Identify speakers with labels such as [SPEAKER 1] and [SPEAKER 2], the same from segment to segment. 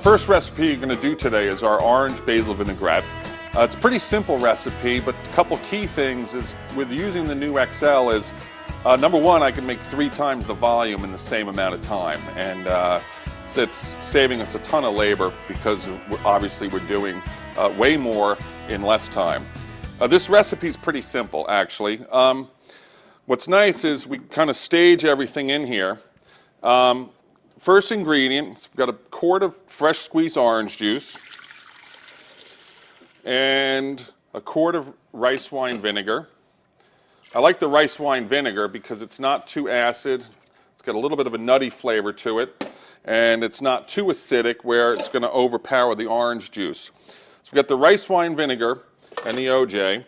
[SPEAKER 1] first recipe you're going to do today is our orange basil vinaigrette. It's a pretty simple recipe, but a couple key things is with using the new XL is number one, I can make 3 times the volume in the same amount of time, and it's saving us a ton of labor because obviously we're doing way more in less time. This recipe is pretty simple, actually. What's nice is we kind of stage everything in here. First ingredient, we've got a quart of fresh squeezed orange juice and a quart of rice wine vinegar. I like the rice wine vinegar because it's not too acid, it's got a little bit of a nutty flavor to it, and it's not too acidic where it's going to overpower the orange juice. So we've got the rice wine vinegar and the OJ.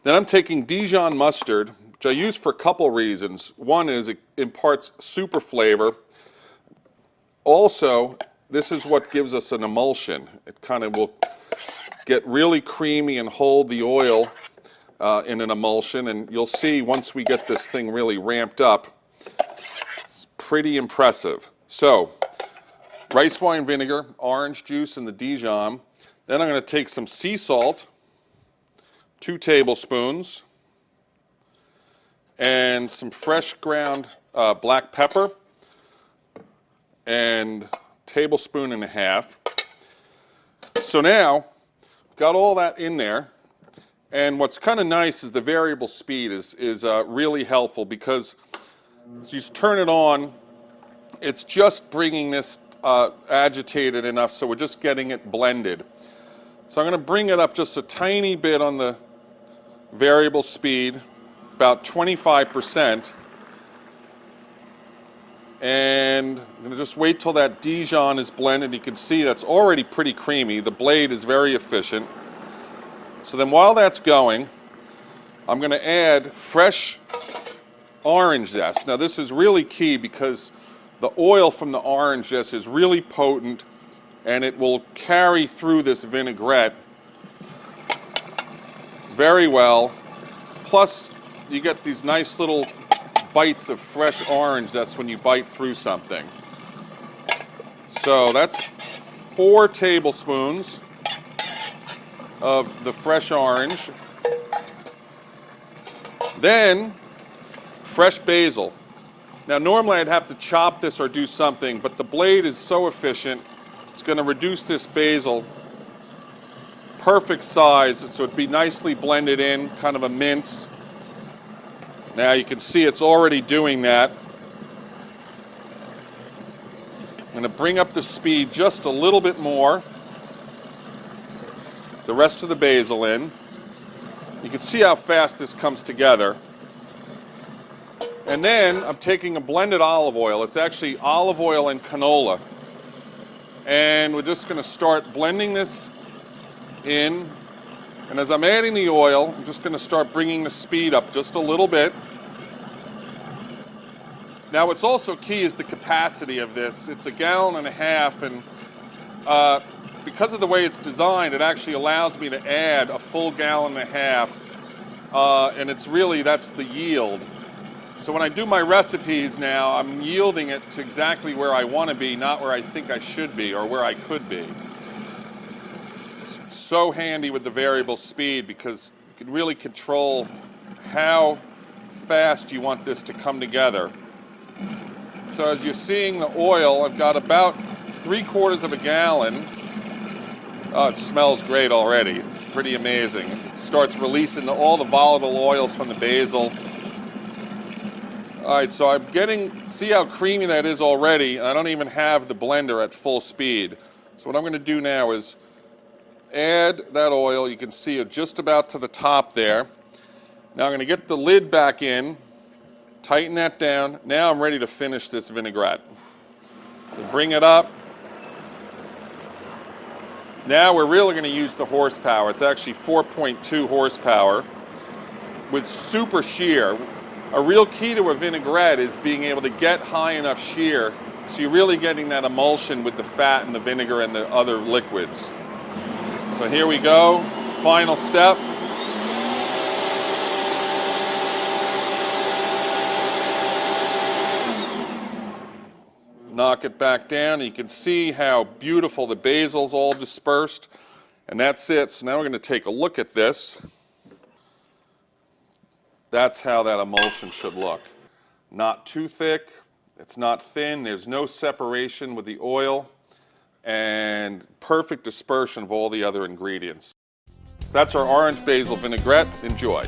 [SPEAKER 1] Then I'm taking Dijon mustard, which I use for a couple reasons. One is it imparts super flavor. Also, this is what gives us an emulsion. It kind of will get really creamy and hold the oil in an emulsion, and you'll see once we get this thing really ramped up, it's pretty impressive. So, rice wine vinegar, orange juice, and the Dijon. Then I'm going to take some sea salt, 2 tablespoons, and some fresh ground black pepper, and tablespoon and a half. So now, I've got all that in there, and what's kind of nice is the variable speed is really helpful because as you turn it on, it's just bringing this agitated enough so we're just getting it blended. So I'm going to bring it up just a tiny bit on the variable speed, about 25%. And I'm going to just wait till that Dijon is blended. You can see that's already pretty creamy. The blade is very efficient. So then while that's going, I'm going to add fresh orange zest. Now this is really key because the oil from the orange zest is really potent and it will carry through this vinaigrette very well. Plus you get these nice little bites of fresh orange. That's when you bite through something. So that's 4 tablespoons of the fresh orange. Then fresh basil. Now normally I'd have to chop this or do something, but the blade is so efficient, it's going to reduce this basil perfect size so it'd be nicely blended in, kind of a mince. Now you can see it's already doing that. I'm going to bring up the speed just a little bit more. The rest of the basil in. You can see how fast this comes together. And then I'm taking a blended olive oil. It's actually olive oil and canola. And we're just going to start blending this in. And as I'm adding the oil, I'm just going to start bringing the speed up just a little bit. Now what's also key is the capacity of this. It's 1.5 gallons, and because of the way it's designed, it actually allows me to add a full 1.5 gallons, and it's really, that's the yield. So when I do my recipes now, I'm yielding it to exactly where I want to be, not where I think I should be or where I could be. It's so handy with the variable speed because you can really control how fast you want this to come together. So as you're seeing the oil, I've got about 3/4 gallon. Oh, it smells great already. It's pretty amazing. It starts releasing all the volatile oils from the basil. All right, so I'm getting, see how creamy that is already. I don't even have the blender at full speed. So what I'm going to do now is add that oil. You can see it just about to the top there. Now I'm going to get the lid back in, tighten that down. Now I'm ready to finish this vinaigrette. So bring it up. Now we're really going to use the horsepower. It's actually 4.2 horsepower with super shear. A real key to a vinaigrette is being able to get high enough shear so you're really getting that emulsion with the fat and the vinegar and the other liquids. So here we go, final step. knock it back down. You can see how beautiful the basil's all dispersed. And that's it. So now we're going to take a look at this. That's how that emulsion should look. Not too thick. It's not thin. There's no separation with the oil. And perfect dispersion of all the other ingredients. That's our orange basil vinaigrette. Enjoy.